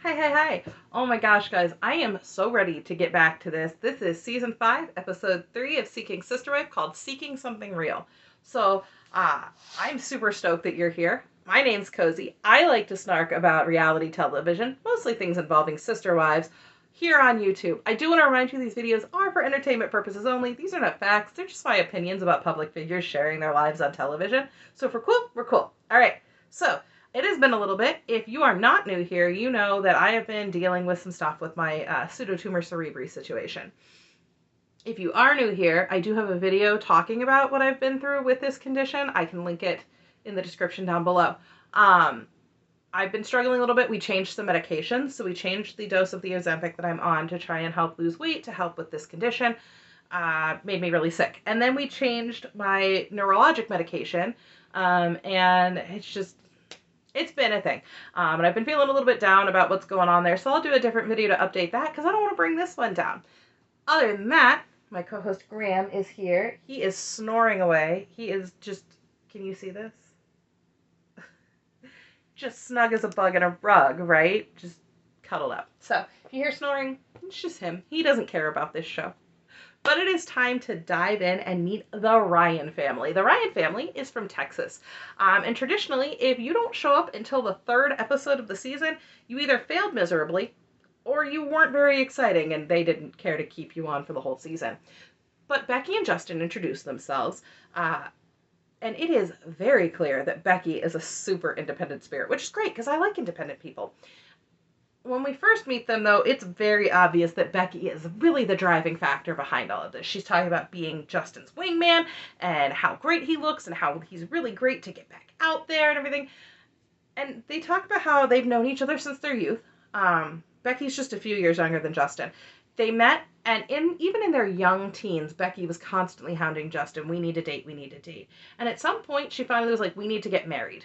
Hi, hi, hi. Oh my gosh, guys, I am so ready to get back to this. This is season 5, episode 3 of Seeking Sister Wife called Seeking Something Real. So, uh, I'm super stoked that you're here. My name's Cozy. I like to snark about reality television, mostly things involving sister wives, here on YouTube. I do want to remind you these videos are for entertainment purposes only. These are not facts, they're just my opinions about public figures sharing their lives on television. So if we're cool, we're cool. All right, so it has been a little bit. If you are not new here, you know that I have been dealing with some stuff with my pseudotumor cerebri situation. If you are new here, I do have a video talking about what I've been through with this condition. I can link it in the description down below. I've been struggling a little bit. We changed some medications. So we changed the dose of the Ozempic that I'm on to try and help lose weight, to help with this condition. Made me really sick. And then we changed my neurologic medication. And it's been a thing. And I've been feeling a little bit down about what's going on there. So I'll do a different video to update that because I don't want to bring this one down. Other than that, my co-host Graham is here. He is snoring away. He is just, can you see this? Just snug as a bug in a rug, right? Just cuddled up. So if you hear snoring, it's just him. He doesn't care about this show. But it is time to dive in and meet the Ryan family. The Ryan family is from Texas. And traditionally, if you don't show up until the 3rd episode of the season, you either failed miserably or you weren't very exciting and they didn't care to keep you on for the whole season. But Becky and Justin introduced themselves, and it is very clear that Becky is a super independent spirit, which is great because I like independent people. When we first meet them, though, it's very obvious that Becky is really the driving factor behind all of this. She's talking about being Justin's wingman and how great he looks and how he's really great to get back out there and everything. And they talk about how they've known each other since their youth. Becky's just a few years younger than Justin. They met, and even in their young teens, Becky was constantly hounding Justin, we need to date, we need to date. And at some point, she finally was like, we need to get married.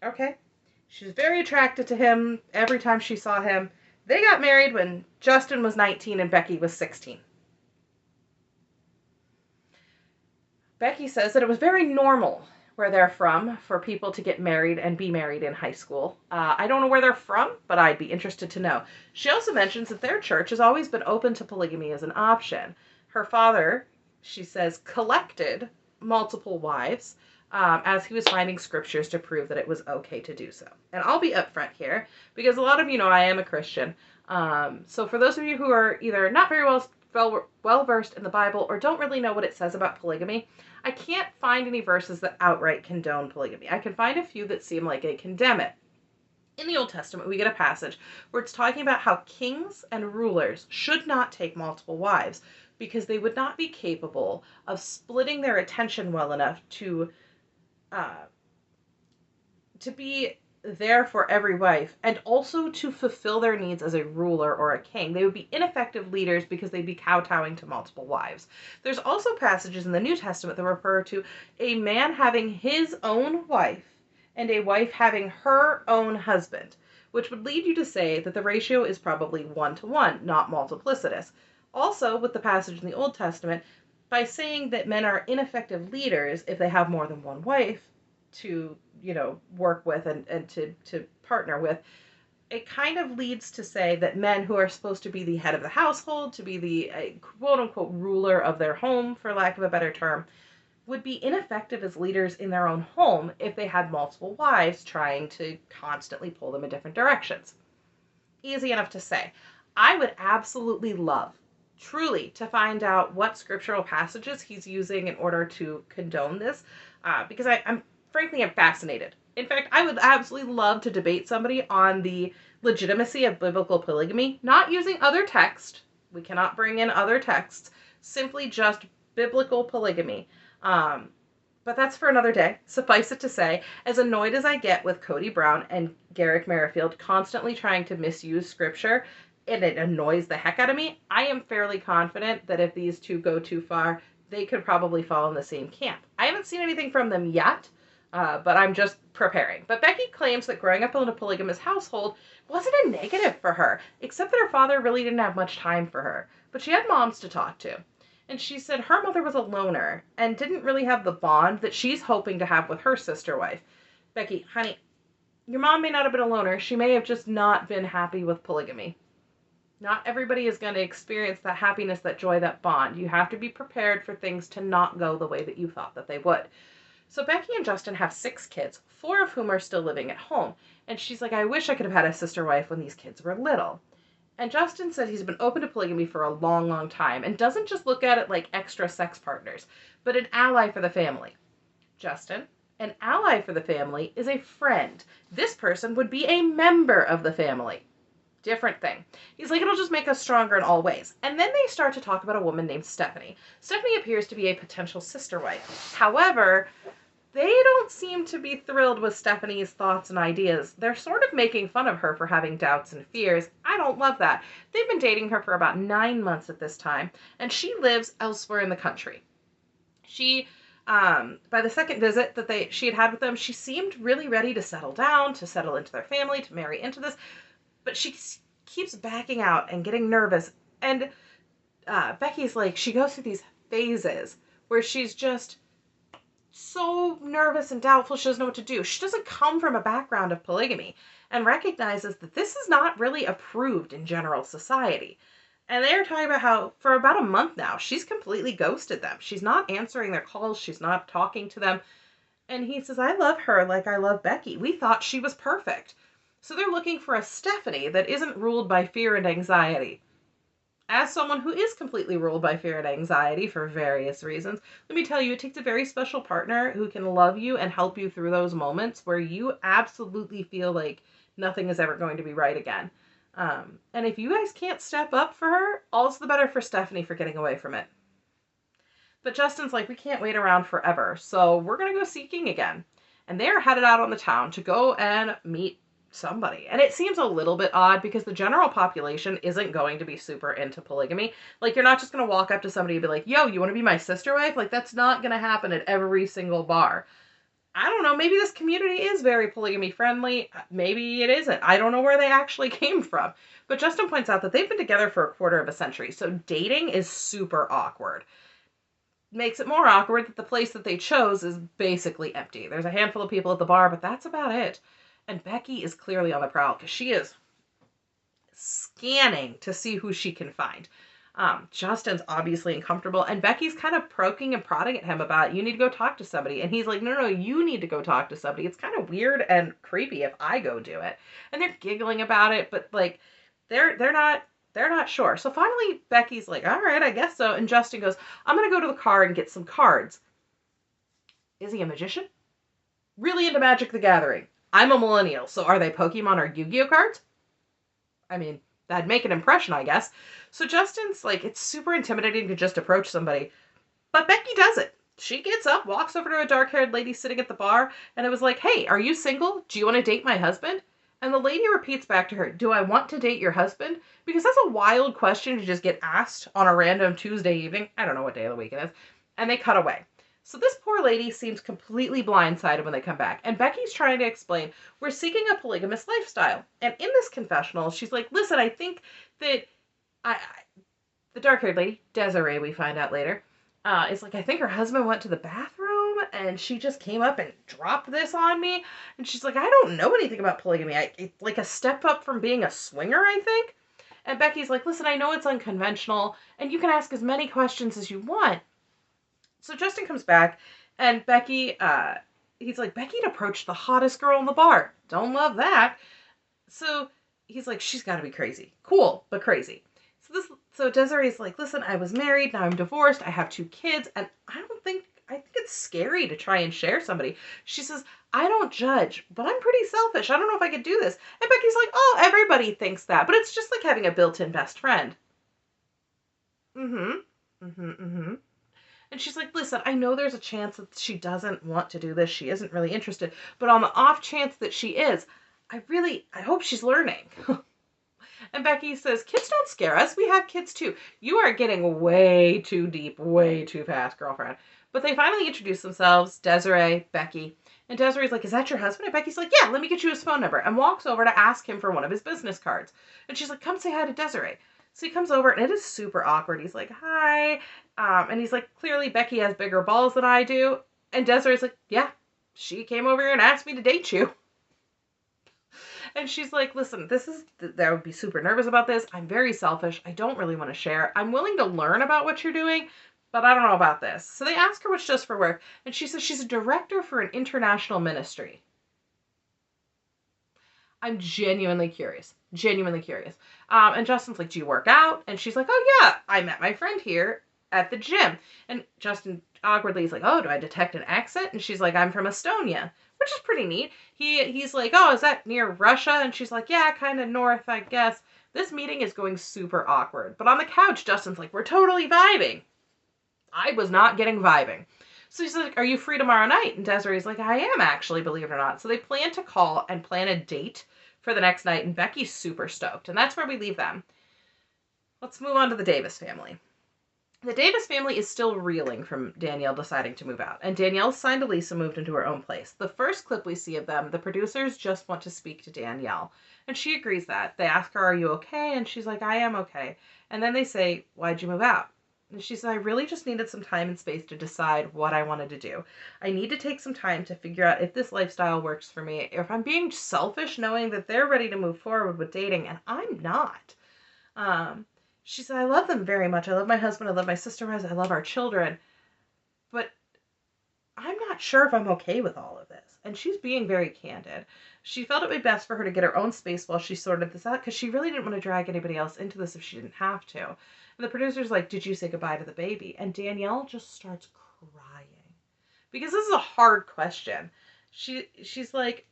Okay. She was very attracted to him every time she saw him. They got married when Justin was 19 and Becky was 16. Becky says that it was very normal where they're from for people to get married and be married in high school. I don't know where they're from, but I'd be interested to know. She also mentions that their church has always been open to polygamy as an option. Her father, she says, collected multiple wives as he was finding scriptures to prove that it was okay to do so. And I'll be upfront here because a lot of you know I am a Christian. So for those of you who are either not very well versed in the Bible or don't really know what it says about polygamy, I can't find any verses that outright condone polygamy. I can find a few that seem like they condemn it. In the Old Testament, we get a passage where it's talking about how kings and rulers should not take multiple wives because they would not be capable of splitting their attention well enough to be there for every wife and also to fulfill their needs as a ruler or a king. They would be ineffective leaders because they'd be kowtowing to multiple wives. There's also passages in the New Testament that refer to a man having his own wife and a wife having her own husband, which would lead you to say that the ratio is probably 1-to-1, not multiplicitous. Also, with the passage in the Old Testament, by saying that men are ineffective leaders if they have more than one wife to, work with and to partner with, it kind of leads to say that men who are supposed to be the head of the household, to be the quote unquote ruler of their home, for lack of a better term, would be ineffective as leaders in their own home if they had multiple wives trying to constantly pull them in different directions. Easy enough to say. I would absolutely love, truly, to find out what scriptural passages he's using in order to condone this, because I'm fascinated. In fact, I would absolutely love to debate somebody on the legitimacy of biblical polygamy, not using other text. We cannot bring in other texts, simply just biblical polygamy. But that's for another day. Suffice it to say, as annoyed as I get with Cody Brown and Garrick Merrifield constantly trying to misuse scripture, and it annoys the heck out of me, I am fairly confident that if these two go too far, they could probably fall in the same camp. I haven't seen anything from them yet, but I'm just preparing. But Becky claims that growing up in a polygamous household wasn't a negative for her, except that her father really didn't have much time for her. But she had moms to talk to. And she said her mother was a loner and didn't really have the bond that she's hoping to have with her sister wife. Becky, honey, your mom may not have been a loner. She may have just not been happy with polygamy. Not everybody is going to experience that happiness, that joy, that bond. You have to be prepared for things to not go the way that you thought that they would. So Becky and Justin have 6 kids, 4 of whom are still living at home. And she's like, I wish I could have had a sister wife when these kids were little. And Justin said he's been open to polygamy for a long, long time and doesn't just look at it like extra sex partners, but an ally for the family. Justin, an ally for the family is a friend. This person would be a member of the family. Different thing. He's like, it'll just make us stronger in all ways. And then they start to talk about a woman named Stephanie. Stephanie appears to be a potential sister wife. However, they don't seem to be thrilled with Stephanie's thoughts and ideas. They're sort of making fun of her for having doubts and fears. I don't love that. They've been dating her for about 9 months at this time, and she lives elsewhere in the country. She, by the second visit that she had with them, she seemed really ready to settle down, to settle into their family, to marry into this, but she keeps backing out and getting nervous. And Becky's like, she goes through these phases where she's just so nervous and doubtful she doesn't know what to do. She doesn't come from a background of polygamy and recognizes that this is not really approved in general society. And they're talking about how for about a month now, she's completely ghosted them. She's not answering their calls. She's not talking to them. And he says, I love her like I love Becky. We thought she was perfect. So they're looking for a Stephanie that isn't ruled by fear and anxiety. As someone who is completely ruled by fear and anxiety for various reasons, let me tell you, it takes a very special partner who can love you and help you through those moments where you absolutely feel like nothing is ever going to be right again. And if you guys can't step up for her, all's the better for Stephanie for getting away from it. But Justin's like, we can't wait around forever, so we're going to go seeking again. And they're headed out on the town to go and meet somebody. And it seems a little bit odd because the general population isn't going to be super into polygamy. Like, you're not just going to walk up to somebody and be like, yo, you want to be my sister wife? Like, that's not going to happen at every single bar. I don't know, maybe this community is very polygamy friendly. Maybe it isn't. I don't know where they actually came from. But Justin points out that they've been together for a quarter of a century, so dating is super awkward. Makes it more awkward that the place that they chose is basically empty. There's a handful of people at the bar, but that's about it. And Becky is clearly on the prowl because she is scanning to see who she can find. Justin's obviously uncomfortable, and Becky's kind of poking and prodding at him about, you need to go talk to somebody. And he's like, no, you need to go talk to somebody. It's kind of weird and creepy if I go do it. And they're giggling about it, but like, they're not sure. So finally, Becky's like, all right, I guess so. And Justin goes, I'm going to go to the car and get some cards. Is he a magician? Really into Magic the Gathering. I'm a millennial, so are they Pokemon or Yu-Gi-Oh cards? I mean, that'd make an impression, I guess. So Justin's like, it's super intimidating to just approach somebody. But Becky does it. She gets up, walks over to a dark-haired lady sitting at the bar, and it was like, hey, are you single? Do you want to date my husband? And the lady repeats back to her, do I want to date your husband? Because that's a wild question to just get asked on a random Tuesday evening. I don't know what day of the week it is. And they cut away. So this poor lady seems completely blindsided when they come back. And Becky's trying to explain, we're seeking a polygamous lifestyle. And in this confessional, she's like, listen, I think that the dark-haired lady, Desiree, we find out later, is like, I think her husband went to the bathroom and she just came up and dropped this on me. And she's like, I don't know anything about polygamy. It's like a step up from being a swinger, I think. And Becky's like, listen, I know it's unconventional and you can ask as many questions as you want. So Justin comes back, and Becky, he's like, Becky'd approached the hottest girl in the bar. Don't love that. So he's like, she's got to be crazy. Cool, but crazy. So Desiree's like, listen, I was married, now I'm divorced, I have 2 kids, and I think it's scary to try and share somebody. She says, I don't judge, but I'm pretty selfish. I don't know if I could do this. And Becky's like, oh, everybody thinks that, but it's just like having a built-in best friend. And she's like, listen, I know there's a chance that she doesn't want to do this. She isn't really interested. But on the off chance that she is, I hope she's learning. And Becky says, kids don't scare us. We have kids too. You are getting way too deep, way too fast, girlfriend. But they finally introduce themselves, Desiree, Becky. And Desiree's like, is that your husband? And Becky's like, yeah, let me get you his phone number. And walks over to ask him for one of his business cards. And she's like, come say hi to Desiree. So he comes over, and it is super awkward. He's like, hi. And he's like, clearly Becky has bigger balls than I do. And Desiree's like, yeah, she came over here and asked me to date you. And she's like, listen, I would be super nervous about this. I'm very selfish. I don't really want to share. I'm willing to learn about what you're doing, but I don't know about this. So they ask her what she does for work, and she says she's a director for an international ministry. I'm genuinely curious. Genuinely curious. And Justin's like, do you work out? And she's like, oh yeah, I met my friend here at the gym. And Justin awkwardly is like, oh, do I detect an accent? And she's like, I'm from Estonia, which is pretty neat. He's like, oh, is that near Russia? And she's like, yeah, kind of north, I guess. This meeting is going super awkward. But on the couch, Justin's like, we're totally vibing. I was not getting vibing. So he's like, are you free tomorrow night? And Desiree's like, I am actually, believe it or not. So they plan to call and plan a date for the next night, and Becky's super stoked. And that's where we leave them. Let's move on to the Davis family. The Davis family is still reeling from Danielle deciding to move out, and Danielle signed a lease and moved into her own place. The first clip we see of them, the producers just want to speak to Danielle, and she agrees that. They ask her, are you okay? And she's like, I am okay. And then they say, why'd you move out? And she said, I really just needed some time and space to decide what I wanted to do. I need to take some time to figure out if this lifestyle works for me, if I'm being selfish knowing that they're ready to move forward with dating and I'm not. She said, I love them very much. I love my husband. I love my sister. I love our children. But I'm not sure if I'm okay with all of this. And she's being very candid. She felt it would be best for her to get her own space while she sorted this out because she really didn't want to drag anybody else into this if she didn't have to. And the producer's like, did you say goodbye to the baby? And Danielle just starts crying. Because this is a hard question. She's like,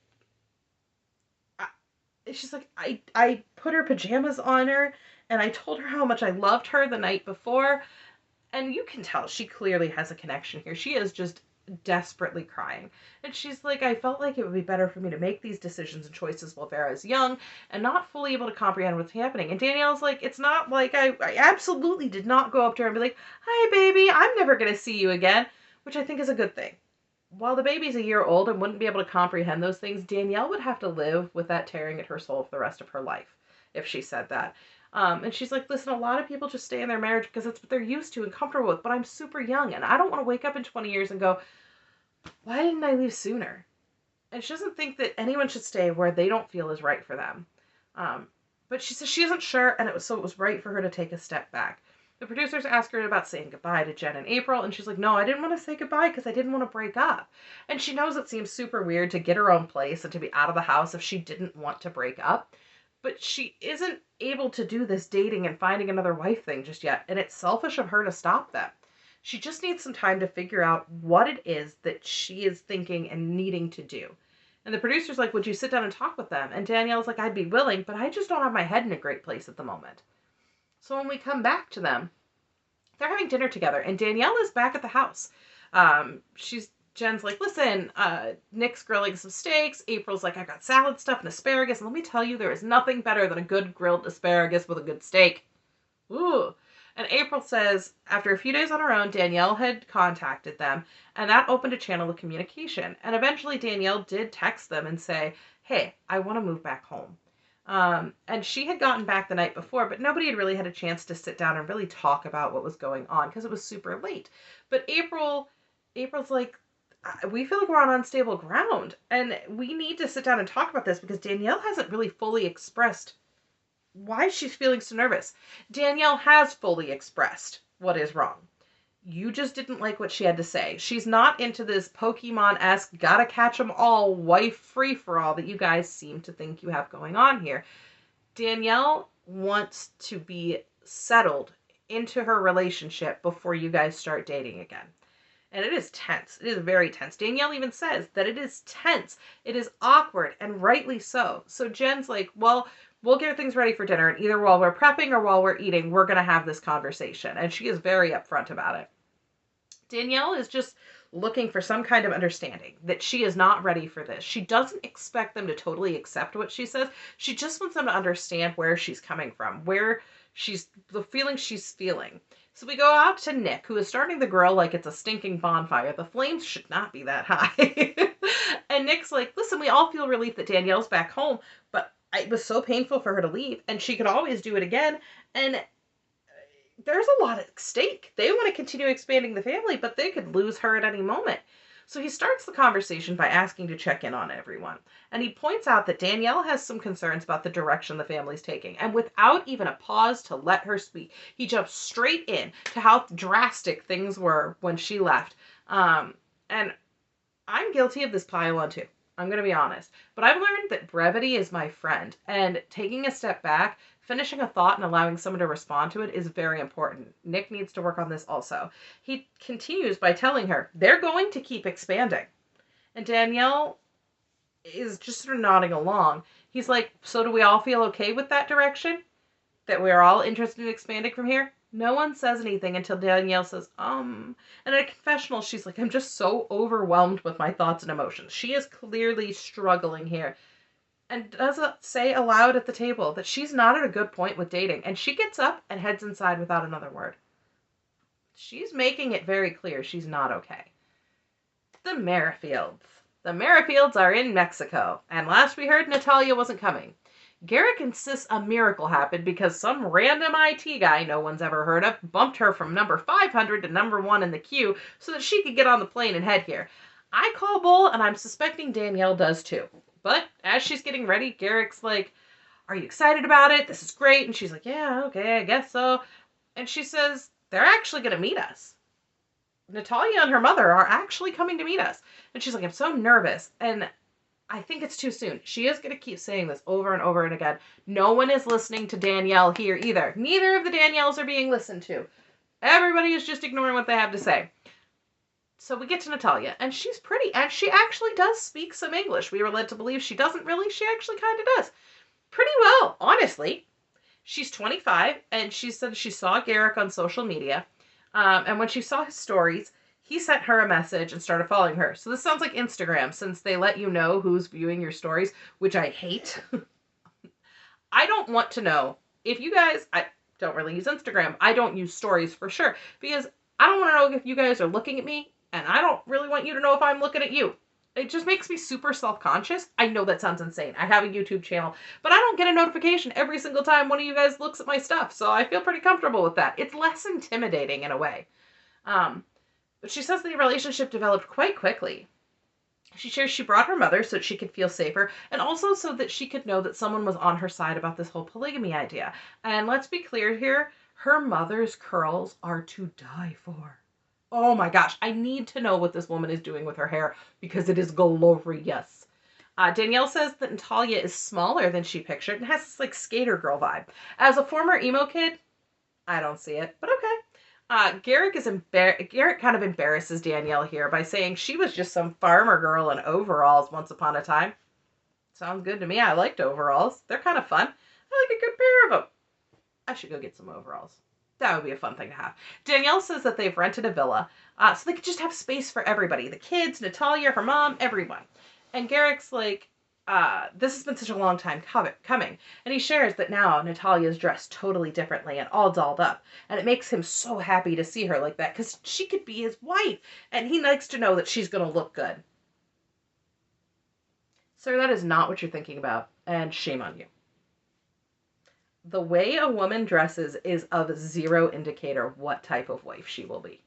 I put her pajamas on her and I told her how much I loved her the night before. And you can tell she clearly has a connection here. She is just desperately crying. And she's like, I felt like it would be better for me to make these decisions and choices while Vera is young and not fully able to comprehend what's happening. And Danielle's like, it's not like I absolutely did not go up to her and be like, hi, baby, I'm never going to see you again, which I think is a good thing. While the baby's a year old and wouldn't be able to comprehend those things, Danielle would have to live with that tearing at her soul for the rest of her life if she said that. And she's like, listen, a lot of people just stay in their marriage because it's what they're used to and comfortable with, but I'm super young and I don't want to wake up in 20 years and go, why didn't I leave sooner? And she doesn't think that anyone should stay where they don't feel is right for them. But she says she isn't sure, and it was right for her to take a step back. The producers ask her about saying goodbye to Jen and April, and she's like, no, I didn't want to say goodbye because I didn't want to break up. And she knows it seems super weird to get her own place and to be out of the house if she didn't want to break up. But she isn't able to do this dating and finding another wife thing just yet, and it's selfish of her to stop them. She just needs some time to figure out what it is that she is thinking and needing to do. And the producer's like, would you sit down and talk with them? And Danielle's like, I'd be willing, but I just don't have my head in a great place at the moment. So when we come back to them, they're having dinner together, and Danielle is back at the house. Jen's like, listen, Nick's grilling some steaks. April's like, I got salad stuff and asparagus. And let me tell you, there is nothing better than a good grilled asparagus with a good steak. Ooh. And April says, after a few days on her own, Danielle had contacted them, and that opened a channel of communication. And eventually Danielle did text them and say, hey, I want to move back home. And she had gotten back the night before, but nobody had really had a chance to sit down and really talk about what was going on because it was super late. But April's like, we feel like we're on unstable ground and we need to sit down and talk about this because Danielle hasn't really fully expressed why she's feeling so nervous. Danielle has fully expressed what is wrong. You just didn't like what she had to say. She's not into this Pokemon-esque, gotta catch 'em all, wife free-for-all that you guys seem to think you have going on here. Danielle wants to be settled into her relationship before you guys start dating again. And it is tense. It is very tense. Danielle even says that it is tense. It is awkward, and rightly so. So Jen's like, well, we'll get things ready for dinner, and either while we're prepping or while we're eating, we're going to have this conversation. And she is very upfront about it. Danielle is just looking for some kind of understanding that she is not ready for this. She doesn't expect them to totally accept what she says. She just wants them to understand where she's coming from, the feeling she's feeling. So we go out to Nick, who is starting the grill like it's a stinking bonfire. The flames should not be that high. And Nick's like, listen, we all feel relief that Danielle's back home, but it was so painful for her to leave, and she could always do it again. And there's a lot at stake. They want to continue expanding the family, but they could lose her at any moment. So he starts the conversation by asking to check in on everyone. And he points out that Danielle has some concerns about the direction the family's taking. And without even a pause to let her speak, he jumps straight in to how drastic things were when she left. And I'm guilty of this pile on too. I'm going to be honest. But I've learned that brevity is my friend. And taking a step back, finishing a thought, and allowing someone to respond to it is very important. Nick needs to work on this also. He continues by telling her, they're going to keep expanding. And Danielle is just sort of nodding along. He's like, so do we all feel okay with that direction? That we're all interested in expanding from here? No one says anything until Danielle says, And in a confessional, she's like, I'm just so overwhelmed with my thoughts and emotions. She is clearly struggling here. And doesn't say aloud at the table that she's not at a good point with dating. And she gets up and heads inside without another word. She's making it very clear she's not okay. The Merrifields. The Merrifields are in Mexico. And last we heard, Natalia wasn't coming. Garrick insists a miracle happened because some random IT guy no one's ever heard of bumped her from number 500 to number 1 in the queue so that she could get on the plane and head here. I call bull, and I'm suspecting Danielle does too. But as she's getting ready, Garrick's like, are you excited about it? This is great. And she's like, yeah, okay, I guess so. And she says, they're actually going to meet us. Natalia and her mother are actually coming to meet us. And she's like, I'm so nervous. And I think it's too soon. She is going to keep saying this over and over and again. No one is listening to Danielle here either. Neither of the Danielles are being listened to. Everybody is just ignoring what they have to say. So we get to Natalia, and she's pretty, and she actually does speak some English. We were led to believe she doesn't really. She actually kind of does. Pretty well, honestly. She's 25, and she said she saw Garrick on social media, and when she saw his stories, he sent her a message and started following her. So this sounds like Instagram, since they let you know who's viewing your stories, which I hate. I don't want to know. If you guys, I don't really use Instagram. I don't use stories for sure, because I don't want to know if you guys are looking at me, and I don't really want you to know if I'm looking at you. It just makes me super self-conscious. I know that sounds insane. I have a YouTube channel, but I don't get a notification every single time one of you guys looks at my stuff, so I feel pretty comfortable with that. It's less intimidating in a way. But she says the relationship developed quite quickly. She shares she brought her mother so that she could feel safer, and also so that she could know that someone was on her side about this whole polygamy idea. And let's be clear here, her mother's curls are to die for. Oh my gosh, I need to know what this woman is doing with her hair because it is glorious. Danielle says that Natalia is smaller than she pictured and has this like skater girl vibe. As a former emo kid, I don't see it, but okay. Garrick kind of embarrasses Danielle here by saying she was just some farmer girl in overalls once upon a time. Sounds good to me. I liked overalls. They're kind of fun. I like a good pair of them. I should go get some overalls. That would be a fun thing to have. Danielle says that they've rented a villa so they could just have space for everybody. The kids, Natalia, her mom, everyone. And Garrick's like, this has been such a long time coming. And he shares that now Natalia's dressed totally differently and all dolled up. And it makes him so happy to see her like that because she could be his wife. And he likes to know that she's going to look good. Sir, that is not what you're thinking about. And shame on you. The way a woman dresses is of zero indicator what type of wife she will be.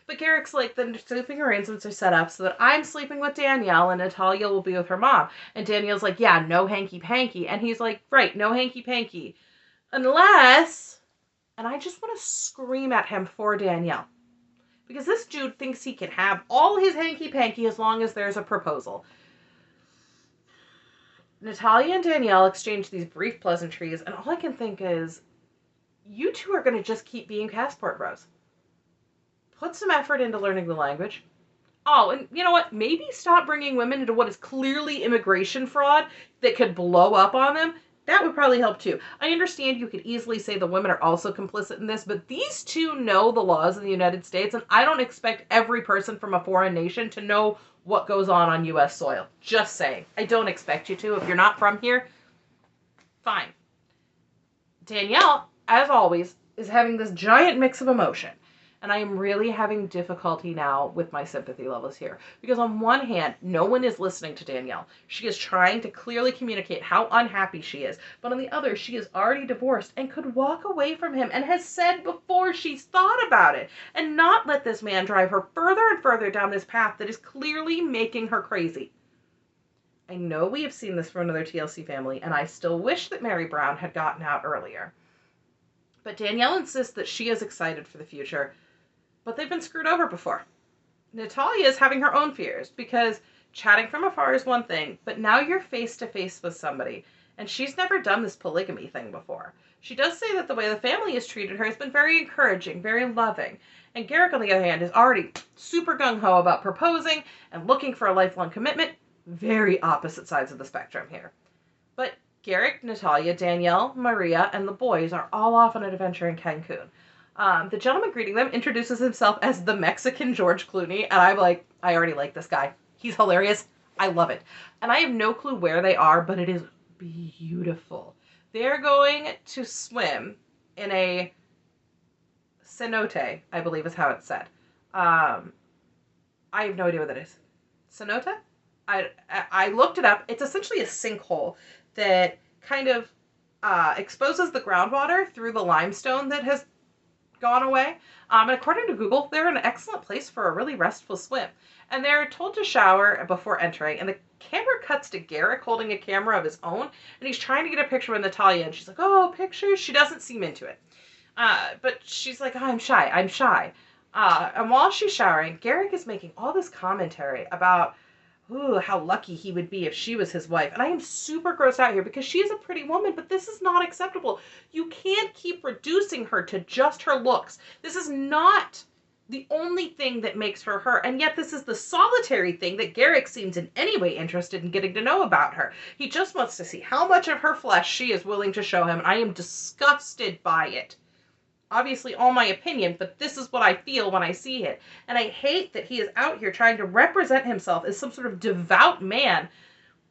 But Garrick's like, the sleeping arrangements are set up so that I'm sleeping with Danielle and Natalia will be with her mom. And Danielle's like, yeah, no hanky-panky. And he's like, right, no hanky-panky. Unless, and I just want to scream at him for Danielle. Because this dude thinks he can have all his hanky-panky as long as there's a proposal. Natalia and Danielle exchange these brief pleasantries, and all I can think is, you two are going to just keep being passport bros. Put some effort into learning the language. Oh, and you know what? Maybe stop bringing women into what is clearly immigration fraud that could blow up on them. That would probably help too. I understand you could easily say the women are also complicit in this, but these two know the laws in the United States, and I don't expect every person from a foreign nation to know what goes on U.S. soil. Just saying. I don't expect you to. If you're not from here, fine. Danielle, as always, is having this giant mix of emotion. And I am really having difficulty now with my sympathy levels here. Because on one hand, no one is listening to Danielle. She is trying to clearly communicate how unhappy she is. But on the other, she is already divorced and could walk away from him and has said before she's thought about it. And not let this man drive her further and further down this path that is clearly making her crazy. I know we have seen this from another TLC family, and I still wish that Mary Brown had gotten out earlier. But Danielle insists that she is excited for the future, but they've been screwed over before. Natalia is having her own fears, because chatting from afar is one thing, but now you're face to face with somebody, and she's never done this polygamy thing before. She does say that the way the family has treated her has been very encouraging, very loving. And Garrick, on the other hand, is already super gung-ho about proposing and looking for a lifelong commitment. Very opposite sides of the spectrum here. But Garrick, Natalia, Danielle, Maria, and the boys are all off on an adventure in Cancun. The gentleman greeting them introduces himself as the Mexican George Clooney, and I'm like, I already like this guy. He's hilarious. I love it. And I have no clue where they are, but it is beautiful. They're going to swim in a cenote, I believe is how it's said. I have no idea what that is. Cenote? I looked it up. It's essentially a sinkhole that kind of exposes the groundwater through the limestone that has gone away. And according to Google, they're an excellent place for a really restful swim. And they're told to shower before entering. And the camera cuts to Garrick holding a camera of his own. And he's trying to get a picture with Natalia. And she's like, oh, pictures? She doesn't seem into it. But she's like, oh, I'm shy. And while she's showering, Garrick is making all this commentary about how lucky he would be if she was his wife. And I am super grossed out here because she is a pretty woman, but this is not acceptable. You can't keep reducing her to just her looks. This is not the only thing that makes her her. And yet this is the solitary thing that Garrick seems in any way interested in getting to know about her. He just wants to see how much of her flesh she is willing to show him. And I am disgusted by it. Obviously all my opinion, but this is what I feel when I see it. And I hate that he is out here trying to represent himself as some sort of devout man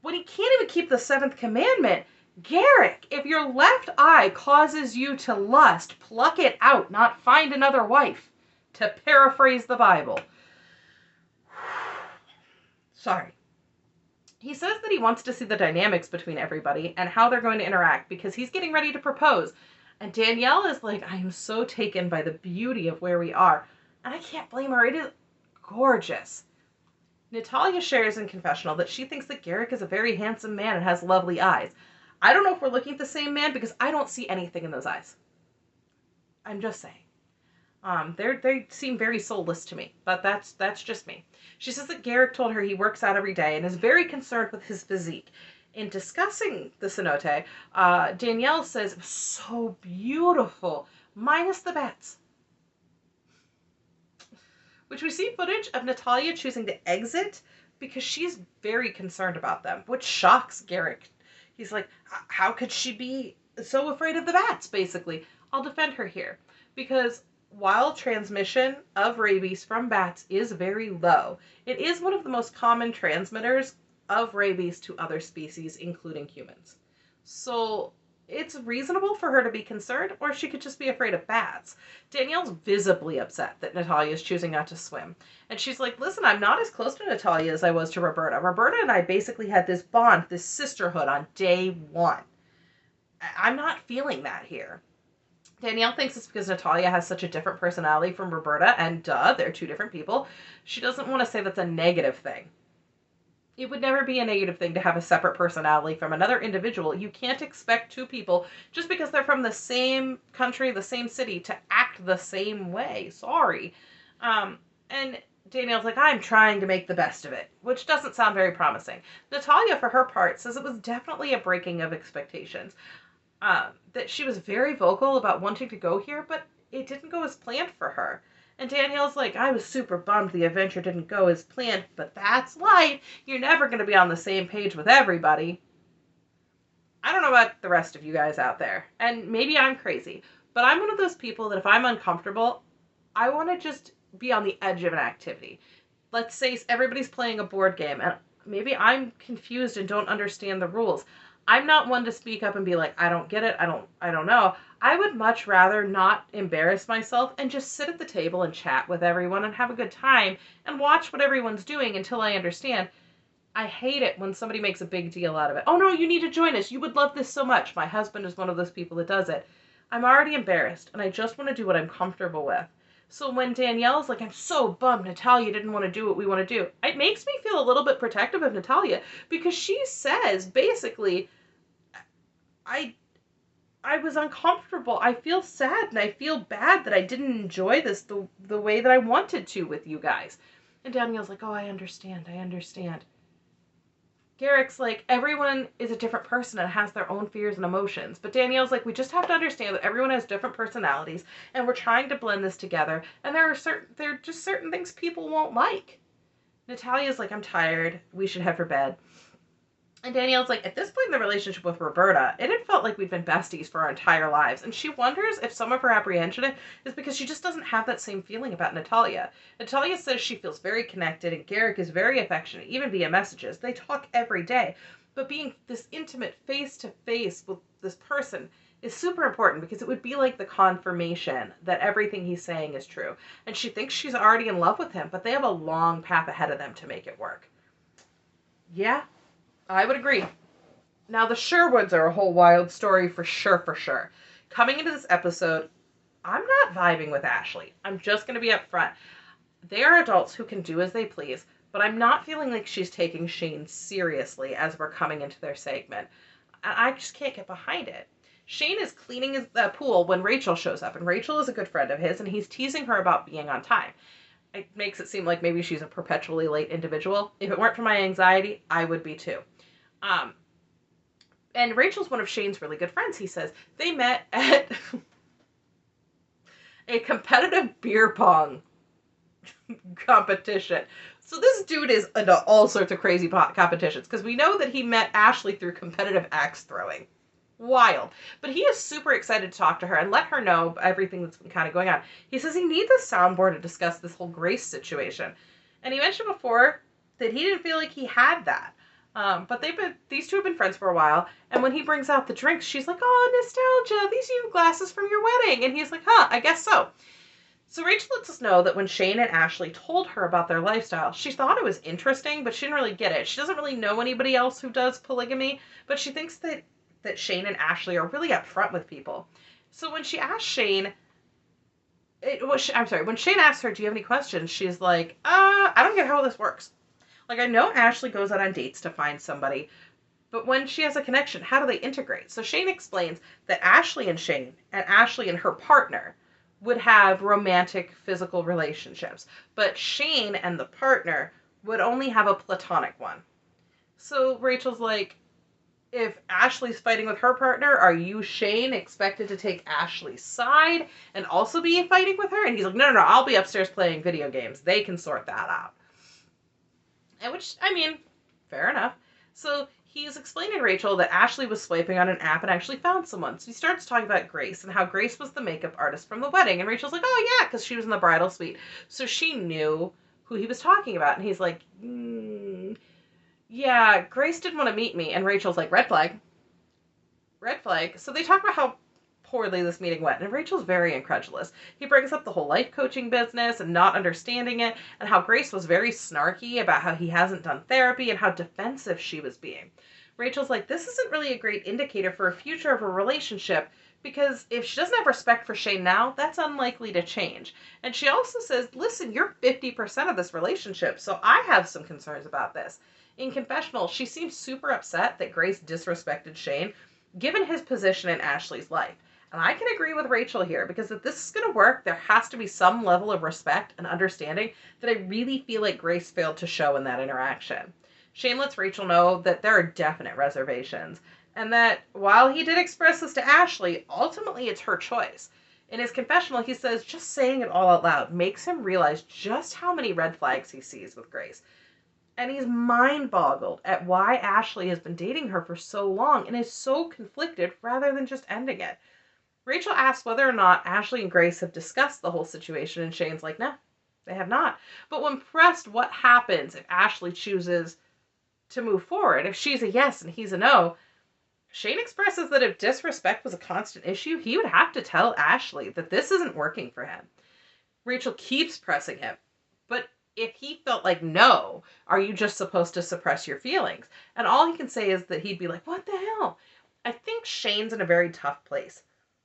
when he can't even keep the 7th commandment. Garrick, if your left eye causes you to lust, pluck it out, not find another wife, to paraphrase the Bible. Sorry. He says that he wants to see the dynamics between everybody and how they're going to interact because he's getting ready to propose. And Danielle is like, I am so taken by the beauty of where we are. And I can't blame her. It is gorgeous. Natalia shares in confessional that she thinks that Garrick is a very handsome man and has lovely eyes. I don't know if we're looking at the same man because I don't see anything in those eyes. I'm just saying. They seem very soulless to me, but that's just me. She says that Garrick told her he works out every day and is very concerned with his physique. In discussing the cenote, Danielle says, it was so beautiful, minus the bats. Which we see footage of Natalia choosing to exit because she's very concerned about them, which shocks Garrick. He's like, how could she be so afraid of the bats, basically? I'll defend her here. Because while transmission of rabies from bats is very low, it is one of the most common transmitters of rabies to other species, including humans. So it's reasonable for her to be concerned, or she could just be afraid of bats. Danielle's visibly upset that Natalia is choosing not to swim. And she's like, listen, I'm not as close to Natalia as I was to Roberta. Roberta and I basically had this bond, this sisterhood on day one. I'm not feeling that here. Danielle thinks it's because Natalia has such a different personality from Roberta, and they're two different people. She doesn't want to say that's a negative thing. It would never be a negative thing to have a separate personality from another individual. You can't expect two people, just because they're from the same country, the same city, to act the same way. Sorry. And Danielle's like, I'm trying to make the best of it, which doesn't sound very promising. Natalia, for her part, says it was definitely a breaking of expectations. That she was very vocal about wanting to go here, but it didn't go as planned for her. And Danielle's like, I was super bummed the adventure didn't go as planned, but that's life. You're never going to be on the same page with everybody. I don't know about the rest of you guys out there, and maybe I'm crazy, but I'm one of those people that if I'm uncomfortable, I want to just be on the edge of an activity. Let's say everybody's playing a board game, and maybe I'm confused and don't understand the rules. I'm not one to speak up and be like, I don't get it. I don't know. I would much rather not embarrass myself and just sit at the table and chat with everyone and have a good time and watch what everyone's doing until I understand. I hate it when somebody makes a big deal out of it. Oh no, you need to join us. You would love this so much. My husband is one of those people that does it. I'm already embarrassed and I just want to do what I'm comfortable with. So when Danielle's like, I'm so bummed Natalia didn't want to do what we want to do, it makes me feel a little bit protective of Natalia because she says basically, I I was uncomfortable. I feel sad and I feel bad that I didn't enjoy this the way that I wanted to with you guys. And Danielle's like, oh, I understand. I understand. Garrick's like, everyone is a different person and has their own fears and emotions. But Danielle's like, we just have to understand that everyone has different personalities and we're trying to blend this together. And there are just certain things people won't like. Natalia's like, I'm tired. We should head for bed. And Danielle's like, at this point in the relationship with Roberta, it had felt like we'd been besties for our entire lives. And she wonders if some of her apprehension is because she just doesn't have that same feeling about Natalia. Natalia says she feels very connected and Garrick is very affectionate, even via messages. They talk every day. But being this intimate face-to-face with this person is super important because it would be like the confirmation that everything he's saying is true. And she thinks she's already in love with him, but they have a long path ahead of them to make it work. Yeah, I would agree. Now, the Sherwoods are a whole wild story for sure, for sure. Coming into this episode, I'm not vibing with Ashley. I'm just going to be upfront. They are adults who can do as they please, but I'm not feeling like she's taking Shane seriously as we're coming into their segment. I just can't get behind it. Shane is cleaning the pool when Rachel shows up, and Rachel is a good friend of his, and he's teasing her about being on time. It makes it seem like maybe she's a perpetually late individual. If it weren't for my anxiety, I would be too. And Rachel's one of Shane's really good friends, he says. They met at a competitive beer pong competition. So this dude is into all sorts of crazy competitions, because we know that he met Ashley through competitive axe throwing. Wild. But he is super excited to talk to her and let her know everything that's been kind of going on. He says he needs a soundboard to discuss this whole Grace situation. And he mentioned before that he didn't feel like he had that. But these two have been friends for a while, and when he brings out the drinks, she's like, oh, nostalgia, these are your glasses from your wedding. And he's like, huh, I guess so. So Rachel lets us know that when Shane and Ashley told her about their lifestyle, she thought it was interesting, but she didn't really get it. She doesn't really know anybody else who does polygamy, but she thinks that Shane and Ashley are really upfront with people. So when she asked Shane, when Shane asked her, do you have any questions? She's like, I don't get how this works. Like, I know Ashley goes out on dates to find somebody, but when she has a connection, how do they integrate? So Shane explains that Ashley and Shane, and Ashley and her partner, would have romantic physical relationships, but Shane and the partner would only have a platonic one. So Rachel's like, if Ashley's fighting with her partner, are you, Shane, expected to take Ashley's side and also be fighting with her? And he's like, no, I'll be upstairs playing video games. They can sort that out. And which, I mean, fair enough. So he's explaining to Rachel that Ashley was swiping on an app and actually found someone. So he starts talking about Grace and how Grace was the makeup artist from the wedding. And Rachel's like, oh, yeah, because she was in the bridal suite. So she knew who he was talking about. And he's like, yeah, Grace didn't want to meet me. And Rachel's like, red flag. Red flag. So they talk about how poorly this meeting went, and Rachel's very incredulous. He brings up the whole life coaching business and not understanding it, and how Grace was very snarky about how he hasn't done therapy and how defensive she was being. Rachel's like, this isn't really a great indicator for a future of a relationship, because if she doesn't have respect for Shane now, that's unlikely to change. And she also says, listen, you're 50% of this relationship, so I have some concerns about this. In confessional, she seems super upset that Grace disrespected Shane, given his position in Ashley's life. And I can agree with Rachel here, because if this is going to work, there has to be some level of respect and understanding that I really feel like Grace failed to show in that interaction. Shane lets Rachel know that there are definite reservations, and that while he did express this to Ashley, ultimately it's her choice. In his confessional, he says just saying it all out loud makes him realize just how many red flags he sees with Grace. And he's mind-boggled at why Ashley has been dating her for so long and is so conflicted rather than just ending it. Rachel asks whether or not Ashley and Grace have discussed the whole situation, and Shane's like, no, they have not. But when pressed what happens if Ashley chooses to move forward. If she's a yes and he's a no, Shane expresses that if disrespect was a constant issue, he would have to tell Ashley that this isn't working for him. Rachel keeps pressing him. But if he felt like, no, are you just supposed to suppress your feelings? And all he can say is that he'd be like, what the hell? I think Shane's in a very tough place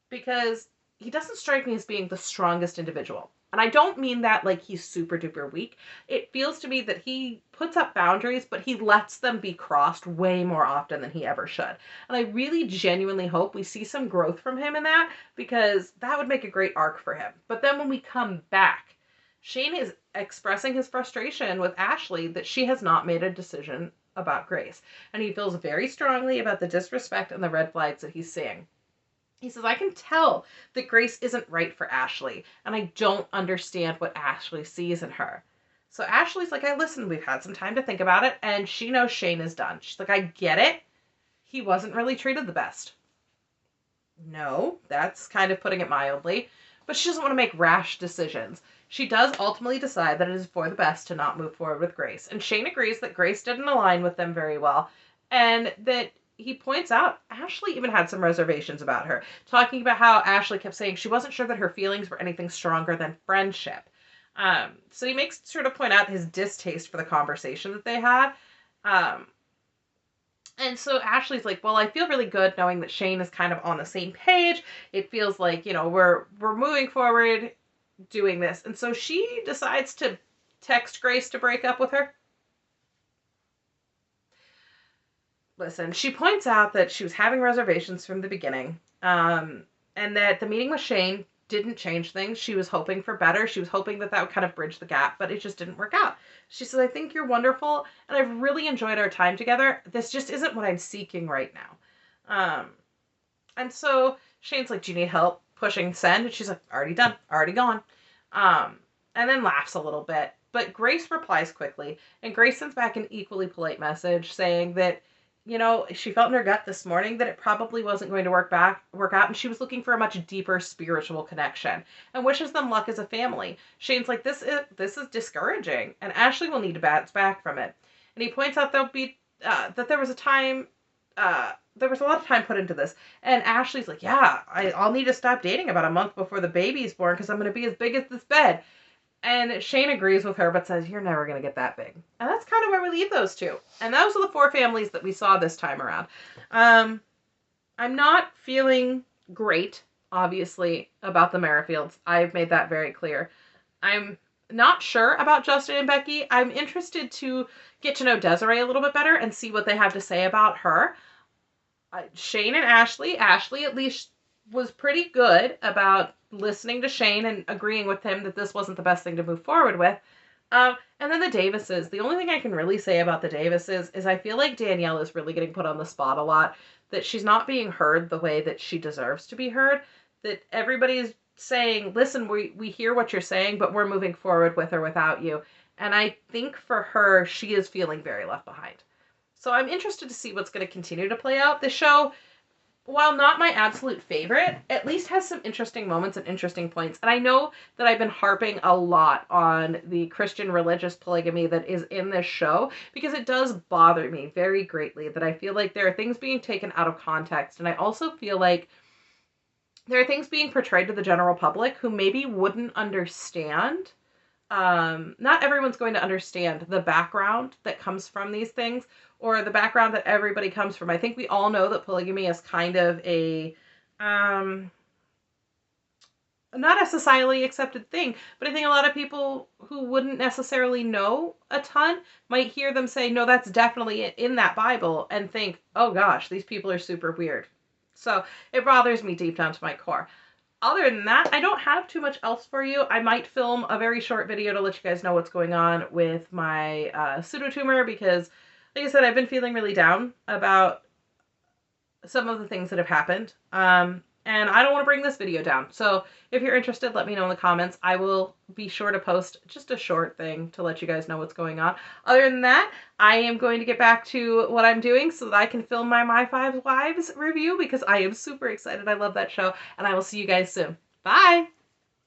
because he doesn't strike me as being the strongest individual. And I don't mean that like he's super duper weak. It feels to me that he puts up boundaries, but he lets them be crossed way more often than he ever should. And I really genuinely hope we see some growth from him in that, because that would make a great arc for him. But then when we come back, Shane is expressing his frustration with Ashley that she has not made a decision about Grace. And he feels very strongly about the disrespect and the red flags that he's seeing. He says, I can tell that Grace isn't right for Ashley, and I don't understand what Ashley sees in her. So Ashley's like, listen, we've had some time to think about it, and she knows Shane is done. She's like, I get it. He wasn't really treated the best. No, that's kind of putting it mildly. But she doesn't want to make rash decisions. She does ultimately decide that it is for the best to not move forward with Grace. And Shane agrees that Grace didn't align with them very well, and that he points out Ashley even had some reservations about her, talking about how Ashley kept saying she wasn't sure that her feelings were anything stronger than friendship. So he makes sort of point out his distaste for the conversation that they had. And so Ashley's like, well, I feel really good knowing that Shane is kind of on the same page. It feels like, we're moving forward doing this. And so she decides to text Grace to break up with her. Listen, she points out that she was having reservations from the beginning, and that the meeting with Shane didn't change things. She was hoping for better. She was hoping that would kind of bridge the gap, but it just didn't work out. She says, I think you're wonderful, and I've really enjoyed our time together. This just isn't what I'm seeking right now. And so Shane's like, do you need help pushing send? And she's like, already done, already gone. And then laughs a little bit. But Grace replies quickly, and Grace sends back an equally polite message saying that she felt in her gut this morning that it probably wasn't going to work out, and she was looking for a much deeper spiritual connection, and wishes them luck as a family. Shane's like, this is discouraging, and Ashley will need to bounce back from it. And he points out that there was a time, there was a lot of time put into this, and Ashley's like, yeah, I'll need to stop dating about a month before the baby's born because I'm going to be as big as this bed. And Shane agrees with her, but says, you're never going to get that big. And that's kind of where we leave those two. And those are the 4 families that we saw this time around. I'm not feeling great, obviously, about the Merrifields. I've made that very clear. I'm not sure about Justin and Becky. I'm interested to get to know Desiree a little bit better and see what they have to say about her. Shane and Ashley at least was pretty good about listening to Shane and agreeing with him that this wasn't the best thing to move forward with. And then the Davises. The only thing I can really say about the Davises is I feel like Danielle is really getting put on the spot a lot, that she's not being heard the way that she deserves to be heard, that everybody's saying, listen, we hear what you're saying, but we're moving forward with or without you. And I think for her, she is feeling very left behind. So I'm interested to see what's going to continue to play out. The show, while not my absolute favorite, at least has some interesting moments and interesting points. And I know that I've been harping a lot on the Christian religious polygamy that is in this show, because it does bother me very greatly that I feel like there are things being taken out of context. And I also feel like there are things being portrayed to the general public who maybe wouldn't understand. Not everyone's going to understand the background that comes from these things, or the background that everybody comes from. I think we all know that polygamy is kind of a, not a societally accepted thing, but I think a lot of people who wouldn't necessarily know a ton might hear them say, no, that's definitely in that Bible, and think, oh gosh, these people are super weird. So it bothers me deep down to my core. Other than that, I don't have too much else for you. I might film a very short video to let you guys know what's going on with my pseudotumor, because, like I said, I've been feeling really down about some of the things that have happened. And I don't want to bring this video down. So if you're interested, let me know in the comments. I will be sure to post just a short thing to let you guys know what's going on. Other than that, I am going to get back to what I'm doing so that I can film my 5 Wives review, because I am super excited. I love that show, and I will see you guys soon. Bye!